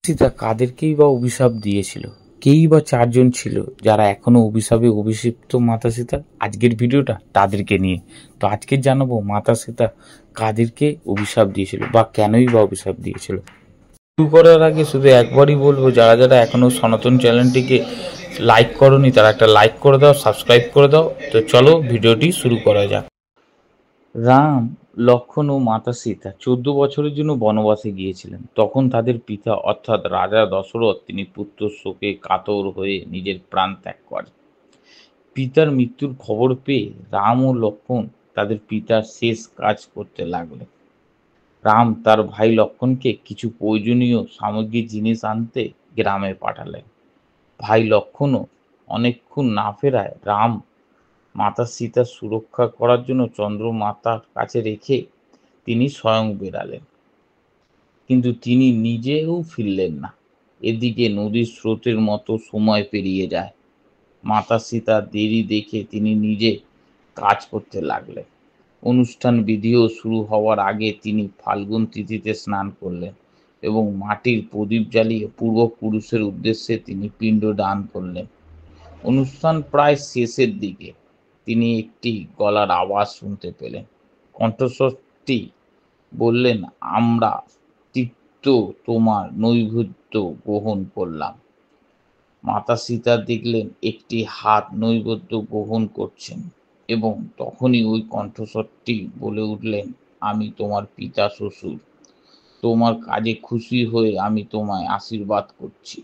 সীতা কাদেরকেই বা অভিশাপ দিয়েছিল? কেই বা চারজন ছিল যারা এখনো অভিশাপে অভিষিপ্ত মাতা সীতা? আজকের ভিডিওটা তাদেরকে নিয়ে। তো আজকে জানাবো মাতা সীতা কাদেরকে অভিশাপ দিয়েছিল বা কেনই বা অভিশাপ দিয়েছিল। শুরু করার আগে শুধু একবারই বলবো, যারা যারা এখনো সনাতন চ্যানেলটিকে লাইক করোনি তারা একটা লাইক করে দাও, সাবস্ক্রাইব করে দাও। তো চলো ভিডিওটি শুরু করা যাক। রাম, লক্ষ্মণ ও মাতা সীতা 14 বছরের জন্য বনবাসে গিয়েছিলেন। তখন তাদের পিতা অর্থাৎ রাজা দশরথ তিনি পুত্র শোকে কাতর হয়ে নিজের প্রাণ ত্যাগ করেন। পিতার মৃত্যুর খবর পেয়ে রাম ও লক্ষ্মণ তাদের পিতার শেষ কাজ করতে লাগলেন। রাম তার ভাই লক্ষ্মণকে কিছু প্রয়োজনীয় সামগ্রী জিনিস আনতে গ্রামে পাঠালেন। ভাই লক্ষ্মণও অনেকক্ষণ না ফেরায় রাম মাতা সীতার সুরক্ষা করার জন্য চন্দ্রমাতার কাছে রেখে তিনি স্বয়ং বেরালেন, কিন্তু তিনি নিজেও ফিরলেন না। এদিকে নদীর স্রোতের মতো সময় পেরিয়ে যায়। মাতা সীতা দেরি দেখে তিনি নিজে কাজ করতে লাগলেন। অনুষ্ঠান বিধিও শুরু হওয়ার আগে তিনি ফাল্গুন তিথিতে স্নান করলেন এবং মাটির প্রদীপ জ্বালিয়ে পূর্বপুরুষের উদ্দেশ্যে তিনি পিণ্ড দান করলেন। অনুষ্ঠান প্রায় শেষের দিকে তিনি একটি গলার আওয়াজ শুনতে পেলেন। কণ্ঠস্বরটি বললেন, আমরা তৃপ্ত তোমার নৈবেদ্য গ্রহণ করলাম। মাতা সীতা দেখলেন একটি হাত নৈবেদ্য গ্রহণ করছেন এবং তখনই ওই কণ্ঠস্বরটি বলে উঠলেন, আমি তোমার পিতা শ্বশুর, তোমার কাজে খুশি হয়ে আমি তোমায় আশীর্বাদ করছি।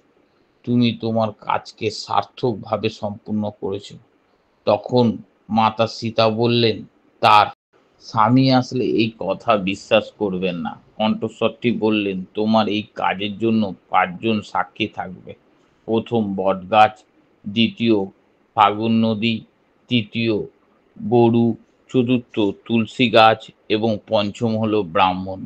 তুমি তোমার কাজকে সার্থকভাবে সম্পূর্ণ করেছ। তখন মাতা সীতা বললেন, তার স্বামী আসলে এই কথা বিশ্বাস করবেন না। কণ্ঠস্বরটি বললেন, তোমার এই কাজের জন্য 5 জন সাক্ষী থাকবে। প্রথম বটগাছ, দ্বিতীয় ফাগুন নদী, তৃতীয় গরু, চতুর্থ তুলসী গাছ এবং পঞ্চম হলো ব্রাহ্মণ।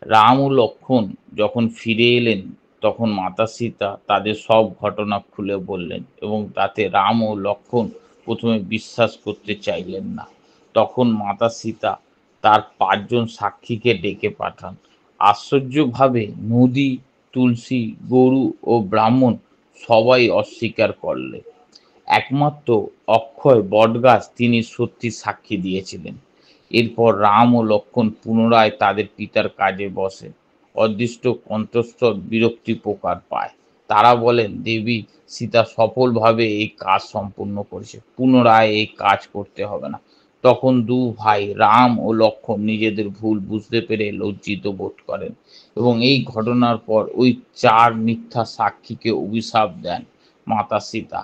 রাম ও লক্ষ্মণ যখন ফিরে এলেন তখন মাতা সীতা তাদের সব ঘটনা খুলে বললেন এবং তাতে রাম ও লক্ষ্মণ প্রথমে বিশ্বাস করতে চাইলেন না। তখন মাতা সীতা তার 5 জন সাক্ষীকে ডেকে পাঠান। আশ্চর্যভাবে নদী, তুলসী, গরু ও ব্রাহ্মণ সবাই অস্বীকার করলে। একমাত্র অক্ষয় বটগাছ তিনি সত্যি সাক্ষী দিয়েছিলেন। এরপর রাম ও লক্ষ্মণ পুনরায় তাদের পিতার কাজে বসে। অদৃষ্ট কণ্ঠস্বর বিরক্তি প্রকার পায়। তারা বলেন, দেবী সীতা সফলভাবে এই কাজ সম্পূর্ণ করেছে, পুনরায় এই কাজ করতে হবে না। তখন 2 ভাই রাম ও লক্ষ্মণ নিজেদের ভুল বুঝতে পেরে লজ্জিত বোধ করেন এবং এই ঘটনার পর ওই 4 মিথ্যা সাক্ষীকে অভিশাপ দেন মাতা সীতা।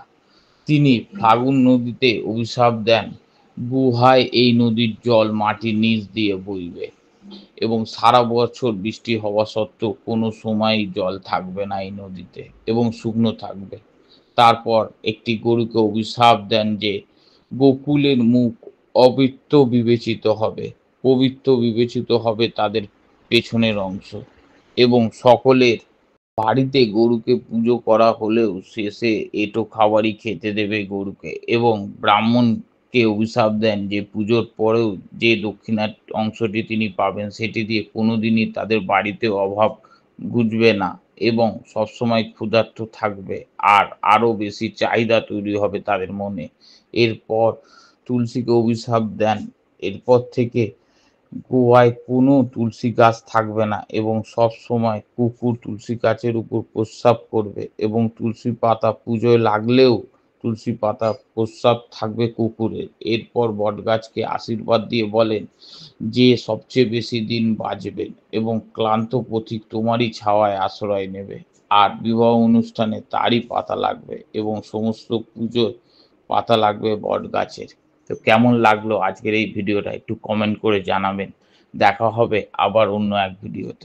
তিনি ফাল্গুন নদীতে অভিশাপ দেন, গুহায় এই নদীর জল মাটির নিচ দিয়ে বইবে এবং সারা বছর বৃষ্টি হওয়া সত্ত্বেও কোনো সময়ই জল থাকবে না এই নদীতে এবং শুকনো থাকবে। তারপর একটি গরুকে অভিশাপ দেন যে গোকুলের মুখ অপবিত্র বিবেচিত হবে, পবিত্র বিবেচিত হবে তাদের পেছনের অংশ এবং সকলের বাড়িতে গরুকে পুজো করা হলেও শেষে এঁটো খাবারই খেতে দেবে গরুকে এবং ব্রাহ্মণকে অভিশাপ দেন যে পুজোর পরেও যে দক্ষিণার অংশটি তিনি পাবেন সেটি দিয়ে কোনোদিনই তাদের বাড়িতে অভাব ঘুচবে না এবং সবসময় ক্ষুধার্ত থাকবে আর আরও বেশি চাহিদা তৈরি হবে তাদের মনে। এরপর তুলসীকে অভিশাপ দেন, এরপর থেকে গোয়ায় কোনো তুলসী গাছ থাকবে না এবং সব সময় কুকুর তুলসী গাছের উপর প্রস্রাব করবে এবং তুলসী পাতা পুজোয় লাগলেও তুলসী পাতা প্রস্রাব থাকবে কুকুরের। এরপর বটগাছকে আশীর্বাদ দিয়ে বলেন যে সবচেয়ে বেশি দিন বাঁচবে এবং ক্লান্ত পথিক তোমারই ছায়ায় আশ্রয় নেবে আর বিবাহ অনুষ্ঠানে তারই পাতা লাগবে এবং সমস্ত পুজোর পাতা লাগবে বটগাছের। তো কেমন লাগলো আজকের এই ভিডিওটা একটু কমেন্ট করে জানাবেন। দেখা হবে আবার অন্য এক ভিডিওতে।